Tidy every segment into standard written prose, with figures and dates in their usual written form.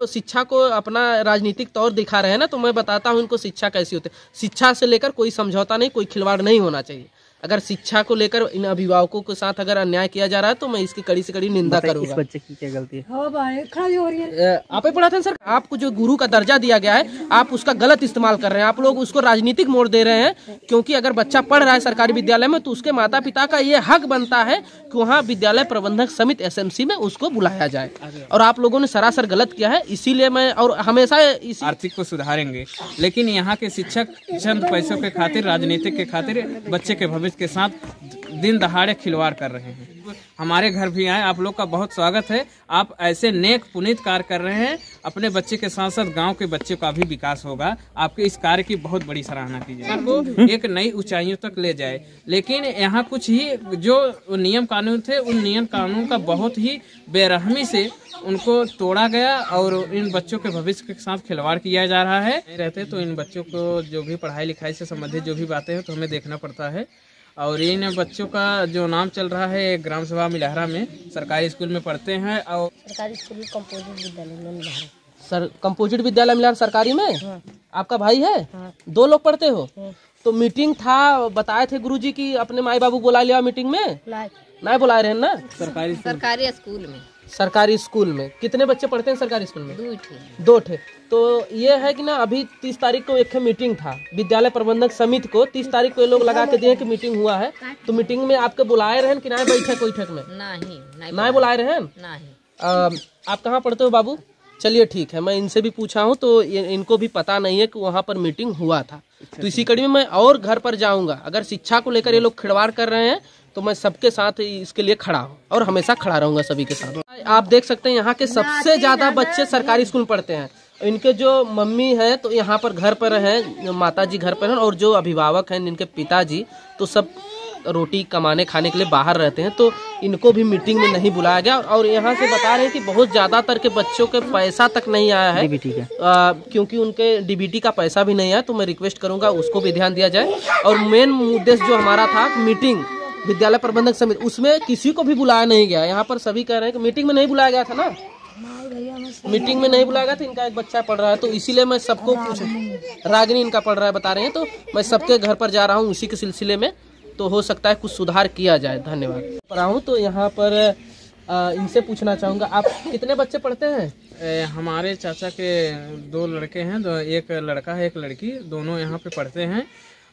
तो शिक्षा को अपना राजनीतिक तौर दिखा रहे हैं ना, तो मैं बताता हूँ इनको शिक्षा कैसी होती है। शिक्षा से लेकर कोई समझौता नहीं, कोई खिलवाड़ नहीं होना चाहिए। अगर शिक्षा को लेकर इन अभिभावकों के साथ अगर अन्याय किया जा रहा है तो मैं इसकी कड़ी से कड़ी निंदा करूंगा। इस बच्चे की क्या गलती है? आप ही पढ़ाते हैं सर, आपको जो गुरु का दर्जा दिया गया है आप उसका गलत इस्तेमाल कर रहे हैं। आप लोग उसको राजनीतिक मोड़ दे रहे हैं, क्योंकि अगर बच्चा पढ़ रहा है सरकारी विद्यालय में तो उसके माता पिता का ये हक बनता है कि वहाँ विद्यालय प्रबंधक समिति SMC में उसको बुलाया जाए। और आप लोगों ने सरासर गलत किया है, इसीलिए मैं और हमेशा आर्थिक को सुधारेंगे, लेकिन यहाँ के शिक्षक चंद पैसों के खातिर, राजनीतिक के खातिर बच्चे के भविष्य के साथ दिन दहाड़े खिलवाड़ कर रहे हैं। हमारे घर भी आए, आप लोग का बहुत स्वागत है। आप ऐसे नेक पुनीत कार्य कर रहे हैं, अपने बच्चे के साथ साथ गांव के बच्चे का भी विकास होगा। आपके इस कार्य की बहुत बड़ी सराहना की जाए, आपको एक नई ऊंचाइयों तक ले जाए। लेकिन यहाँ कुछ ही जो नियम कानून थे, उन नियम कानून का बहुत ही बेरहमी से उनको तोड़ा गया और इन बच्चों के भविष्य के साथ खिलवाड़ किया जा रहा है। रहते तो इन बच्चों को जो भी पढ़ाई लिखाई से संबंधित जो भी बातें हैं तो हमें देखना पड़ता है। और इन बच्चों का जो नाम चल रहा है ग्राम सभा मिलाहरा में सरकारी स्कूल में पढ़ते हैं और सरकारी स्कूल में कंपोजिट विद्यालय में मिलाहरा। सर कंपोजिट विद्यालय मिलाहरा सरकारी में? हाँ। आपका भाई है? हाँ। 2 लोग पढ़ते हो? हाँ। तो मीटिंग था, बताए थे गुरुजी की अपने माई बाबू बुला लिया मीटिंग में? नहीं बुलाए रहे ना? सरकारी स्कूल में। सरकारी स्कूल में कितने बच्चे पढ़ते हैं सरकारी स्कूल में? 2 ठे। तो ये है कि ना अभी 30 तारीख को एक मीटिंग था विद्यालय प्रबंधक समिति को, 30 तारीख को ये लोग लगा के दिए कि मीटिंग हुआ है। तो मीटिंग में आपके बुलाए रहे कि नहीं बैठक बैठक में? नहीं बुलाए रहे। आप कहाँ पढ़ते हो बाबू? चलिए ठीक है, मैं इनसे भी पूछा हूँ तो इनको भी पता नहीं है कि वहाँ पर मीटिंग हुआ था। तो इसी कड़ी में मैं और घर पर जाऊँगा। अगर शिक्षा को लेकर ये लोग खिलवाड़ कर रहे हैं तो मैं सबके साथ इसके लिए खड़ा हूँ और हमेशा खड़ा रहूंगा सभी के साथ। आप देख सकते हैं यहाँ के सबसे ज्यादा बच्चे सरकारी स्कूल में पढ़ते हैं। इनके जो मम्मी है तो यहाँ पर घर पर हैं, माता जी घर पर हैं, और जो अभिभावक हैं इनके पिताजी तो सब रोटी कमाने खाने के लिए बाहर रहते हैं। तो इनको भी मीटिंग में नहीं बुलाया गया। और यहाँ से बता रहे हैं कि बहुत ज्यादातर के बच्चों के पैसा तक नहीं आया है, क्योंकि उनके DBT का पैसा भी नहीं आया। तो मैं रिक्वेस्ट करूंगा उसको भी ध्यान दिया जाए। और मेन उद्देश्य जो हमारा था मीटिंग विद्यालय प्रबंधक समिति, उसमें किसी को भी बुलाया नहीं गया। यहाँ पर सभी कह रहे हैं कि मीटिंग में नहीं बुलाया गया था ना, मीटिंग में नहीं बुलाया गया था। इनका एक बच्चा पढ़ रहा है तो इसीलिए मैं सबको रागिनी इनका पढ़ रहा है बता रहे हैं, तो मैं सबके घर पर जा रहा हूँ उसी के सिलसिले में। तो हो सकता है कुछ सुधार किया जाए। धन्यवाद। पढ़ा हूँ तो यहाँ पर इनसे पूछना चाहूँगा, आप कितने बच्चे पढ़ते हैं? हमारे चाचा के 2 लड़के हैं, एक लड़का है एक लड़की, दोनों यहाँ पे पढ़ते हैं।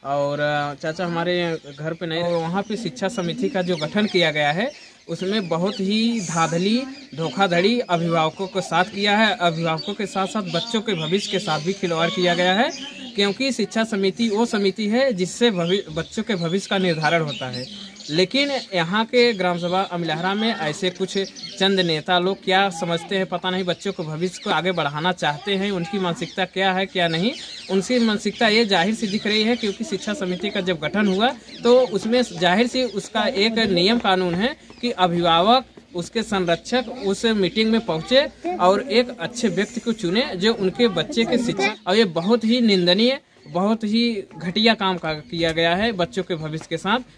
और चाचा हमारे घर पे नहीं, वहाँ पे शिक्षा समिति का जो गठन किया गया है उसमें बहुत ही धांधली धोखाधड़ी अभिभावकों के साथ किया है। अभिभावकों के साथ साथ बच्चों के भविष्य के साथ भी खिलवाड़ किया गया है, क्योंकि शिक्षा समिति वो समिति है जिससे बच्चों के भविष्य का निर्धारण होता है। लेकिन यहाँ के ग्राम सभा मिलाहरा में ऐसे कुछ चंद नेता लोग क्या समझते हैं पता नहीं, बच्चों को भविष्य को आगे बढ़ाना चाहते हैं। उनकी मानसिकता क्या है क्या नहीं, उनकी मानसिकता ये जाहिर सी दिख रही है। क्योंकि शिक्षा समिति का जब गठन हुआ तो उसमें जाहिर सी उसका एक नियम कानून है कि अभिभावक उसके संरक्षक उस मीटिंग में पहुंचे और एक अच्छे व्यक्ति को चुने जो उनके बच्चे के शिक्षा। और ये बहुत ही निंदनीय, बहुत ही घटिया काम किया गया है बच्चों के भविष्य के साथ।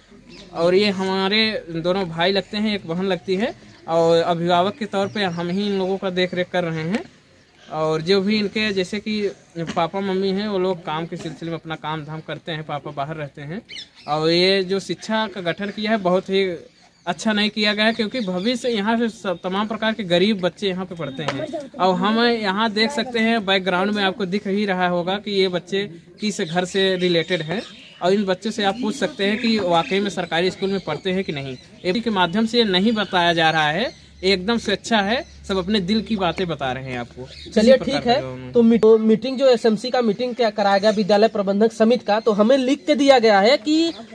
और ये हमारे दोनों भाई लगते हैं, एक बहन लगती है, और अभिभावक के तौर पे हम ही इन लोगों का देख रेख कर रहे हैं। और जो भी इनके जैसे कि पापा मम्मी हैं वो लोग काम के सिलसिले में अपना काम धाम करते हैं, पापा बाहर रहते हैं। और ये जो शिक्षा का गठन किया है बहुत ही अच्छा नहीं किया गया है, क्योंकि भविष्य यहाँ से तमाम प्रकार के गरीब बच्चे यहाँ पे पढ़ते हैं। और हम यहाँ देख सकते हैं बैकग्राउंड में आपको दिख ही रहा होगा कि ये बच्चे किस घर से रिलेटेड हैं। और इन बच्चों से आप पूछ सकते हैं कि वाकई में सरकारी स्कूल में पढ़ते हैं कि नहीं। एबी के माध्यम से नहीं बताया जा रहा है, एकदम स्वेच्छा है, सब अपने दिल की बातें बता रहे हैं आपको। चलिए ठीक है, तो मीटिंग जो SMC का मीटिंग क्या कराया गया विद्यालय प्रबंधक समिति का, तो हमें लिख के दिया गया है कि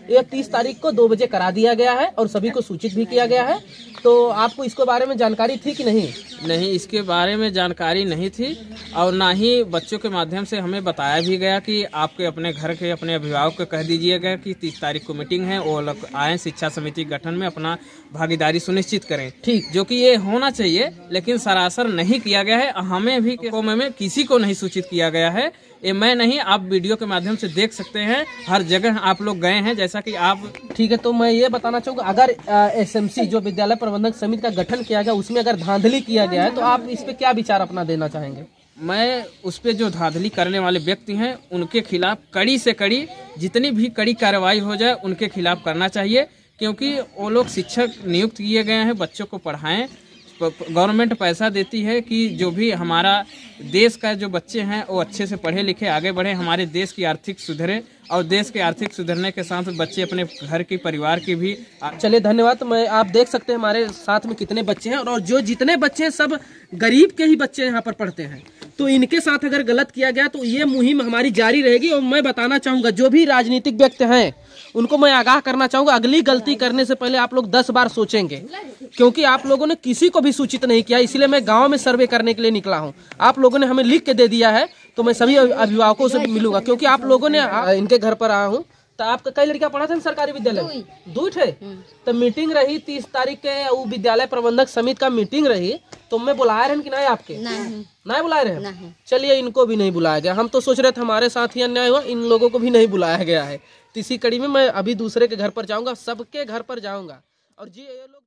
ये 30 तारीख को 2 बजे करा दिया गया है और सभी को सूचित भी किया गया है। तो आपको इसके बारे में जानकारी थी कि नहीं? नहीं, इसके बारे में जानकारी नहीं थी। और ना ही बच्चों के माध्यम से हमें बताया भी गया कि आपके अपने घर के अपने अभिभावक को कह दीजिएगा कि 30 तारीख को मीटिंग है, वो लोग आए शिक्षा समिति गठन में अपना भागीदारी सुनिश्चित करें। ठीक, जो कि ये होना चाहिए। लेकिन सरासर नहीं किया गया है। हमें भी में किसी को नहीं सूचित किया गया है। ये मैं नहीं, आप वीडियो के माध्यम से देख सकते हैं, हर जगह आप लोग गए हैं, जैसा कि आप। ठीक है, तो मैं ये बताना चाहूँगा, अगर SMC जो विद्यालय प्रबंधक समिति का गठन किया गया उसमें अगर धांधली किया गया है तो आप इस पे क्या विचार अपना देना चाहेंगे? मैं उस पे जो धांधली करने वाले व्यक्ति हैं उनके खिलाफ कड़ी से कड़ी, जितनी भी कड़ी कार्रवाई हो जाए उनके खिलाफ करना चाहिए, क्योंकि वो लोग शिक्षक नियुक्त किए गए हैं, बच्चों को पढ़ाएं। गवर्नमेंट पैसा देती है कि जो भी हमारा देश का जो बच्चे हैं वो अच्छे से पढ़े लिखे आगे बढ़े, हमारे देश की आर्थिक सुधरे, और देश के आर्थिक सुधरने के साथ बच्चे अपने घर की परिवार की भी। चलिए धन्यवाद। तो मैं आप देख सकते हैं हमारे साथ में कितने बच्चे हैं, और जो जितने बच्चे हैं सब गरीब के ही बच्चे यहाँ पर पढ़ते हैं। तो इनके साथ अगर गलत किया गया तो ये मुहिम हमारी जारी रहेगी। और मैं बताना चाहूँगा, जो भी राजनीतिक व्यक्ति हैं उनको मैं आगाह करना चाहूँगा, अगली गलती करने से पहले आप लोग 10 बार सोचेंगे, क्योंकि आप लोगों ने किसी को भी सूचित नहीं किया। इसलिए मैं गांव में सर्वे करने के लिए निकला हूं। आप लोगों ने हमें लिख के दे दिया है, तो मैं सभी अभिभावकों से मिलूंगा, क्योंकि आप लोगों ने इनके घर पर आया हूँ। तो आपका कई लड़कियां पढ़ा था सरकारी विद्यालय, 2 थे। तो मीटिंग रही 30 तारीख के, वो विद्यालय प्रबंधक समिति का मीटिंग रही, तो मैं बुलाए रहे कि नहीं आपके? नहीं बुलाए रहे। चलिए, इनको भी नहीं बुलाया गया। हम तो सोच रहे थे हमारे साथ ही अन्याय हुआ, इन लोगों को भी नहीं बुलाया गया है। इसी कड़ी में मैं अभी दूसरे के घर पर जाऊंगा, सबके घर पर जाऊंगा। और जी ये लोग